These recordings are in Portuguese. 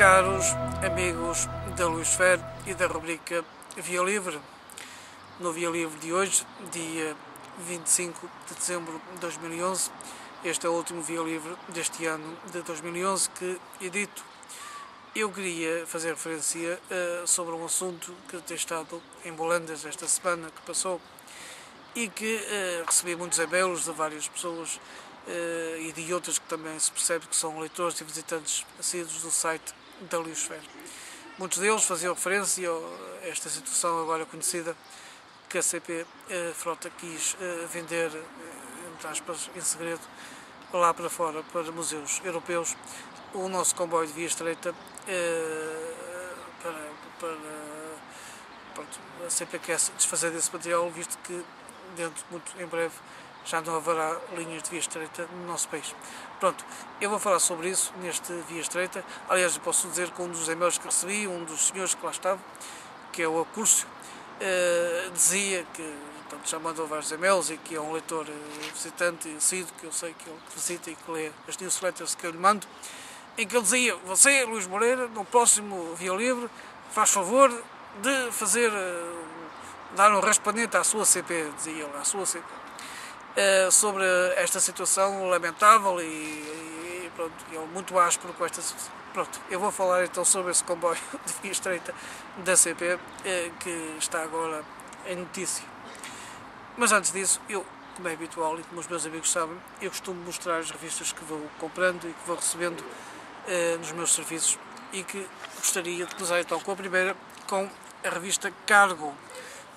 Caros amigos da Luisfer e da rubrica Via Livre, no Via Livre de hoje, dia 25 de dezembro de 2011, este é o último Via Livre deste ano de 2011 que edito. Eu queria fazer referência sobre um assunto que tem estado em Bolandas esta semana que passou e que recebi muitos e-mails de várias pessoas e de outras que também se percebe que são leitores e visitantes assíduos do site da Luisfer. Muitos deles faziam referência a esta situação agora conhecida que a CP Frota quis vender, entre aspas, em segredo, lá para fora, para museus europeus, o nosso comboio de via estreita a CP quer se desfazer desse material, visto que muito em breve já não haverá linhas de via estreita no nosso país. Pronto, eu vou falar sobre isso neste via estreita. Aliás, eu posso dizer que um dos e-mails que recebi, um dos senhores que lá estava, que é o Acúrcio, dizia que, portanto, já mandou vários e-mails e que é um leitor visitante e assíduo, que eu sei que ele visita e que lê as newsletters que eu lhe mando, em que ele dizia: você, Luís Moreira, no próximo Via Livre, faz favor de fazer, dar um respondente à sua CP, dizia ele, à sua CP. Sobre esta situação lamentável e pronto, ele muito áspero com esta situação. Pronto, eu vou falar então sobre esse comboio de via estreita da CP que está agora em notícia. Mas antes disso, eu, como é habitual e como os meus amigos sabem, eu costumo mostrar as revistas que vou comprando e que vou recebendo nos meus serviços e que gostaria de começar então com a primeira, com a revista Cargo,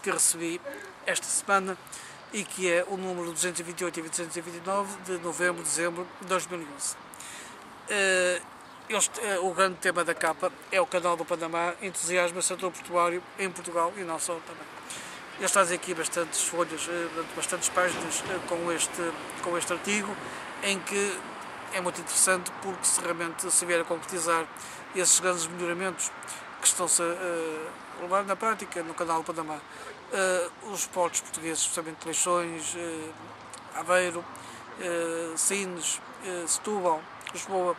que recebi esta semana e que é o número 228 e 229 de novembro e dezembro de 2011. O grande tema da capa é o Canal do Panamá entusiasma o setor portuário em Portugal e não só também. Eles trazem aqui bastantes folhas, bastantes páginas com este artigo, em que é muito interessante porque se realmente se vier a concretizar esses grandes melhoramentos que estão-se a levar na prática no Canal do Panamá, os portos portugueses, especialmente Leixões, Aveiro, Sines, Setúbal, Lisboa,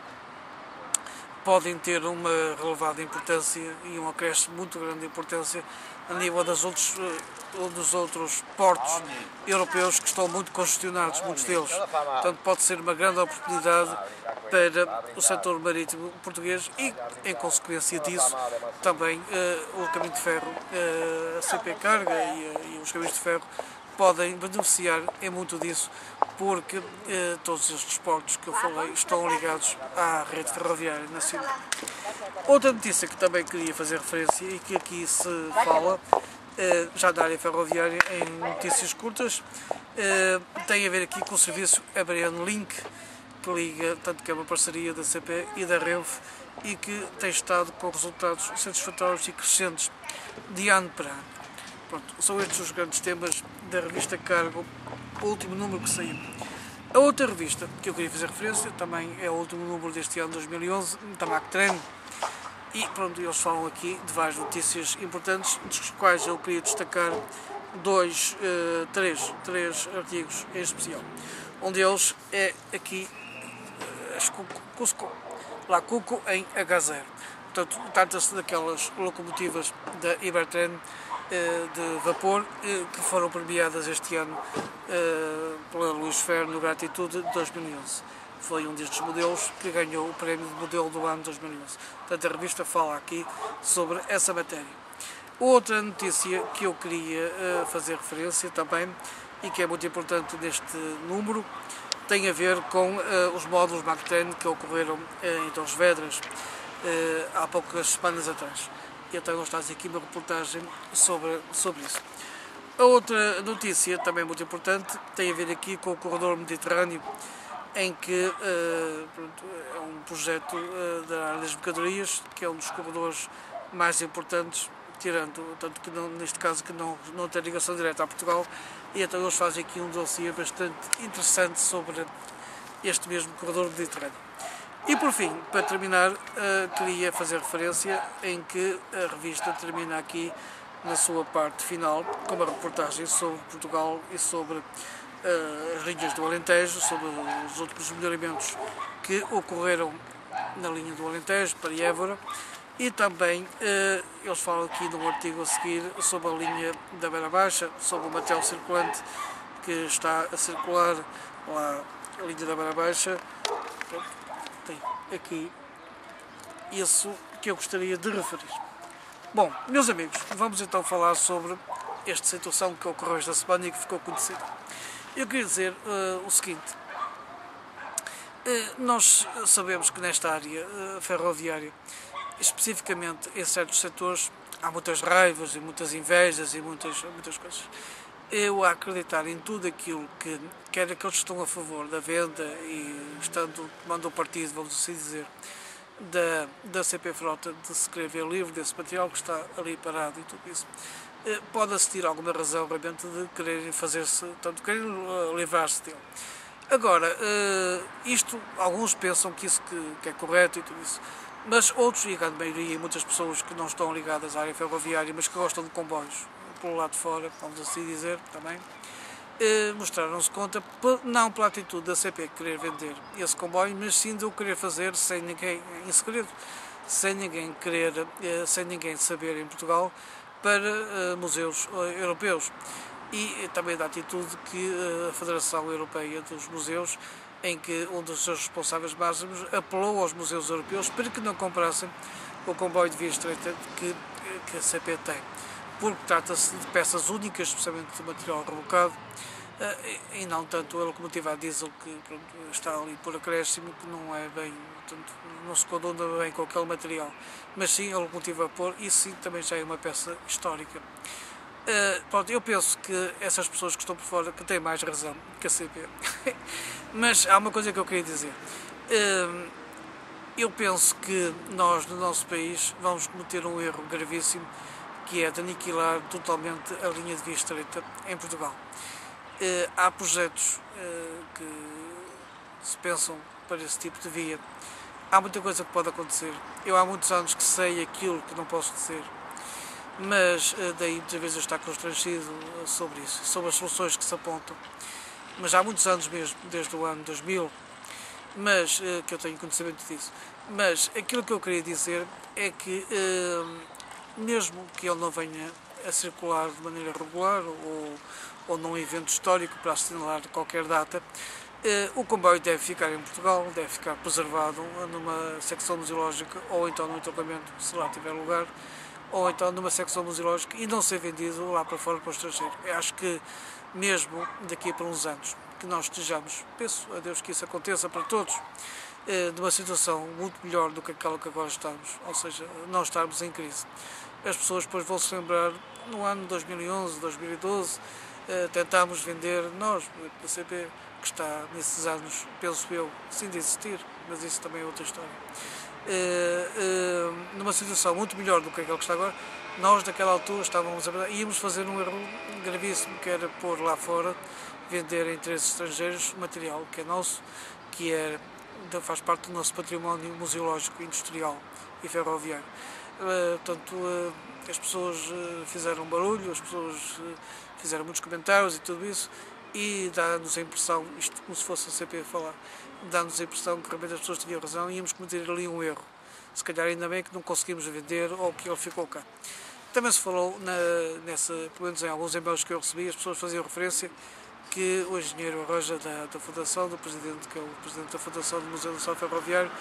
podem ter uma relevada importância e um acréscimo muito grande de importância a nível dos outros portos europeus que estão muito congestionados, muitos deles. Portanto, pode ser uma grande oportunidade para o setor marítimo português e, em consequência disso, também o caminho de ferro, a CP Carga e os caminhos de ferro podem beneficiar em muito disso, porque todos estes portos que eu falei estão ligados à rede ferroviária nacional. Outra notícia que também queria fazer referência e que aqui se fala, já da área ferroviária em notícias curtas, tem a ver aqui com o serviço Abriano Link, que liga, tanto que é uma parceria da CP e da Renfe e que tem estado com resultados satisfatórios e crescentes de ano para ano. Pronto, são estes os grandes temas da revista Cargo, o último número que saiu. A outra revista que eu queria fazer referência também é o último número deste ano 2011, Tamac Tren, e pronto, eles falam aqui de várias notícias importantes, dos quais eu queria destacar três artigos em especial. Um deles é aqui Cusco, La Cuco em H0. Portanto, trata-se daquelas locomotivas da Ibertren de vapor que foram premiadas este ano pela Luisfer no Gratitude de 2011. Foi um destes modelos que ganhou o prémio de modelo do ano de 2011. Portanto, a revista fala aqui sobre essa matéria. Outra notícia que eu queria fazer referência também e que é muito importante neste número tem a ver com os módulos MAC-TREN que ocorreram em Torres Vedras há poucas semanas atrás. E então nós trazemos aqui uma reportagem sobre isso. A outra notícia, também muito importante, tem a ver aqui com o corredor mediterrâneo, em que é um projeto da área das mercadorias, que é um dos corredores mais importantes, tirando, tanto que não, neste caso que não tem ligação direta a Portugal, e então eles fazem aqui um dossiê bastante interessante sobre este mesmo corredor mediterrâneo. E por fim, para terminar, queria fazer referência em que a revista termina aqui na sua parte final com uma reportagem sobre Portugal e sobre as linhas do Alentejo, sobre os outros melhoramentos que ocorreram na linha do Alentejo, para Évora, e também eles falam aqui num artigo a seguir sobre a linha da Beira Baixa, sobre o material circulante que está a circular lá, a linha da Beira Baixa. Tem aqui isso que eu gostaria de referir. Bom, meus amigos, vamos então falar sobre esta situação que ocorreu esta semana e que ficou conhecida. Eu queria dizer o seguinte: nós sabemos que nesta área ferroviária, especificamente em certos setores, há muitas raivas e muitas invejas e muitas coisas. Eu a acreditar em tudo aquilo que, quer aqueles que estão a favor da venda e tomando o partido, vamos assim dizer, da CP Frota, de se querer ver livre desse material que está ali parado e tudo isso, pode assistir a alguma razão realmente de quererem fazer-se, tanto querem livrar-se dele. Agora, isto, alguns pensam que isso que é correto e tudo isso, mas outros, e a grande maioria, e muitas pessoas que não estão ligadas à área ferroviária, mas que gostam de comboios, pelo lado de fora, vamos assim dizer, também, mostraram-se contra, não pela atitude da CP querer vender esse comboio, mas sim de o querer fazer sem ninguém, em segredo, sem ninguém saber em Portugal, para museus europeus. E também da atitude que a Federação Europeia dos Museus, em que um dos seus responsáveis máximos apelou aos museus europeus para que não comprassem o comboio de via estreita que a CP tem, porque trata-se de peças únicas, especialmente de material rebocado, e não tanto a locomotiva a diesel que está ali por acréscimo, que não é bem, portanto, não se conduna bem com aquele material, mas sim a locomotiva a pôr, isso sim também já é uma peça histórica. Pronto, eu penso que essas pessoas que estão por fora que têm mais razão que a CP. Mas há uma coisa que eu queria dizer. Eu penso que nós, no nosso país, vamos cometer um erro gravíssimo, que é de aniquilar totalmente a linha de via estreita em Portugal. Há projetos que se pensam para esse tipo de via. Há muita coisa que pode acontecer. Eu há muitos anos que sei aquilo que não posso dizer, mas daí muitas vezes eu estou constrangido sobre isso, sobre as soluções que se apontam. Mas há muitos anos mesmo, desde o ano 2000, mas que eu tenho conhecimento disso. Mas aquilo que eu queria dizer é que, mesmo que ele não venha a circular de maneira regular ou num evento histórico para assinalar qualquer data, o comboio deve ficar em Portugal, deve ficar preservado numa secção museológica ou então no entroncamento, se lá tiver lugar, ou então numa secção museológica, e não ser vendido lá para fora para o estrangeiro. Eu acho que mesmo daqui para uns anos que nós estejamos, peço a Deus que isso aconteça para todos, numa situação muito melhor do que aquela que agora estamos, ou seja, não estarmos em crise. As pessoas depois vão se lembrar, no ano 2011, 2012, tentámos vender, nós, a CP, que está nesses anos, penso eu, sem de existir, mas isso também é outra história, numa situação muito melhor do que aquela que está agora. Nós, naquela altura, íamos fazer um erro gravíssimo, que era pôr lá fora, vender a interesses estrangeiros material que é nosso, que faz parte do nosso património museológico, industrial e ferroviário. Portanto, as pessoas fizeram barulho, as pessoas fizeram muitos comentários e tudo isso, e dá-nos a impressão, isto como se fosse a CP a falar, dá-nos a impressão que realmente as pessoas tinham razão e íamos cometer ali um erro. Se calhar ainda bem que não conseguimos vender ou que ele ficou cá. Também se falou, pelo menos em alguns e-mails que eu recebi, as pessoas faziam referência que o engenheiro Arroja da Fundação, do presidente, que é o presidente da Fundação do Museu Nacional Ferroviário,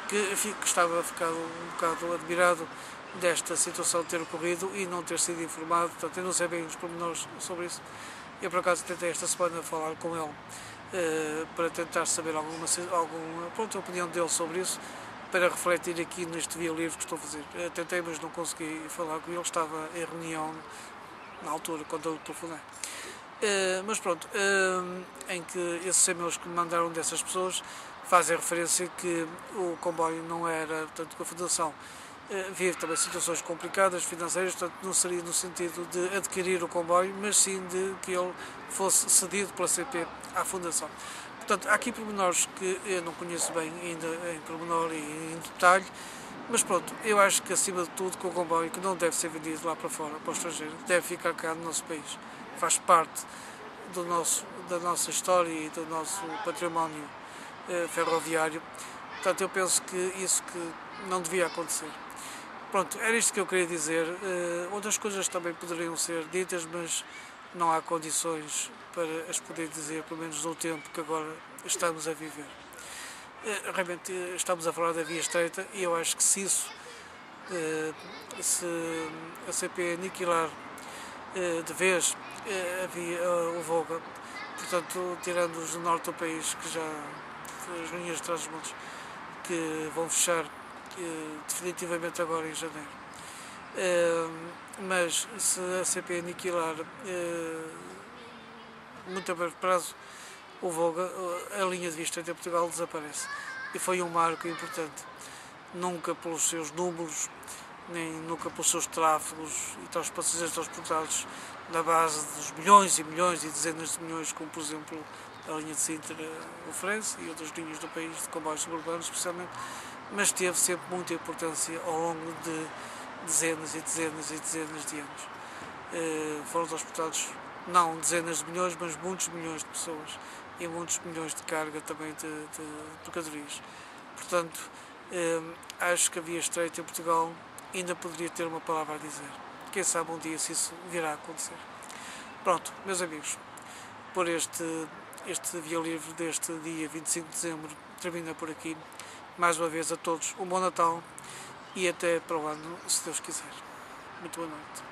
que estava ficado um bocado admirado desta situação ter ocorrido e não ter sido informado. Portanto, eu não sei bem os pormenores sobre isso. Eu, por acaso, tentei esta semana falar com ele para tentar saber alguma opinião dele sobre isso, para refletir aqui neste via livre que estou a fazer. Tentei, mas não consegui falar com ele, estava em reunião na altura, quando eu telefonei. Mas pronto, em que esses e-mails que me mandaram dessas pessoas fazem referência que o comboio não era, portanto, que a Fundação vive também situações complicadas financeiras, portanto não seria no sentido de adquirir o comboio, mas sim de que ele fosse cedido pela CP à Fundação. Portanto, há aqui pormenores que eu não conheço bem ainda em pormenor e em detalhe, mas pronto, eu acho que acima de tudo que o comboio que não deve ser vendido lá para fora, para o estrangeiro, deve ficar cá no nosso país. Faz parte da nossa história e do nosso património ferroviário, Portanto, eu penso que isso que não devia acontecer. Pronto, era isto que eu queria dizer. Outras coisas também poderiam ser ditas, mas não há condições para as poder dizer, pelo menos no tempo que agora estamos a viver. Realmente estamos a falar da via estreita e eu acho que se isso, se a CP aniquilar de vez o Volga, portanto, tirando os do norte do país, que já as linhas de transmontes que vão fechar definitivamente agora em janeiro. Mas se a CP aniquilar muito a breve prazo o Volga, a linha de via estreita de Portugal desaparece. E foi um marco importante, nunca pelos seus números, nem nunca pelos seus tráfegos e os passageiros transportados na base dos milhões e milhões e dezenas de milhões, como por exemplo a linha de Sintra oferece e outras linhas do país de comboios suburbanos especialmente, mas teve sempre muita importância ao longo de dezenas e dezenas e dezenas de anos. Foram transportados não dezenas de milhões, mas muitos milhões de pessoas e muitos milhões de carga também de mercadorias. Portanto, acho que a via estreita em Portugal ainda poderia ter uma palavra a dizer. Quem sabe um dia se isso virá a acontecer. Pronto, meus amigos, por este Via Livre deste dia 25 de dezembro termina por aqui. Mais uma vez a todos um bom Natal e até para o ano, se Deus quiser. Muito boa noite.